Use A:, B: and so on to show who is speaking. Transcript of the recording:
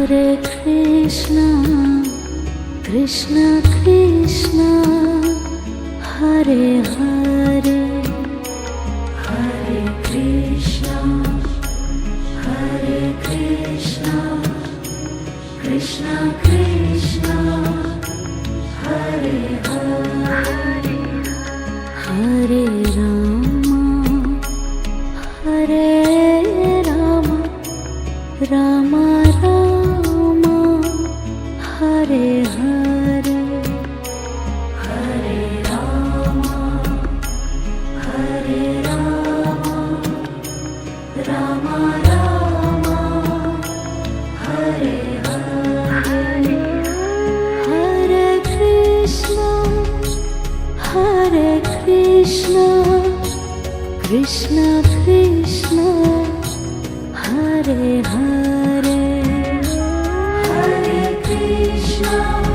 A: Hare Krishna, Krishna Krishna, Hare Hare, Hare Krishna, Hare Krishna, Krishna Krishna, Hare Hare, Hare Rama, Hare Rama, Rama Rama, Hare Hare, Hare Rama, Hare Rama, Rama Rama, Hare Hare, Hare Krishna, Hare Krishna, Krishna Krishna, Hare Hare, Hare Krishna.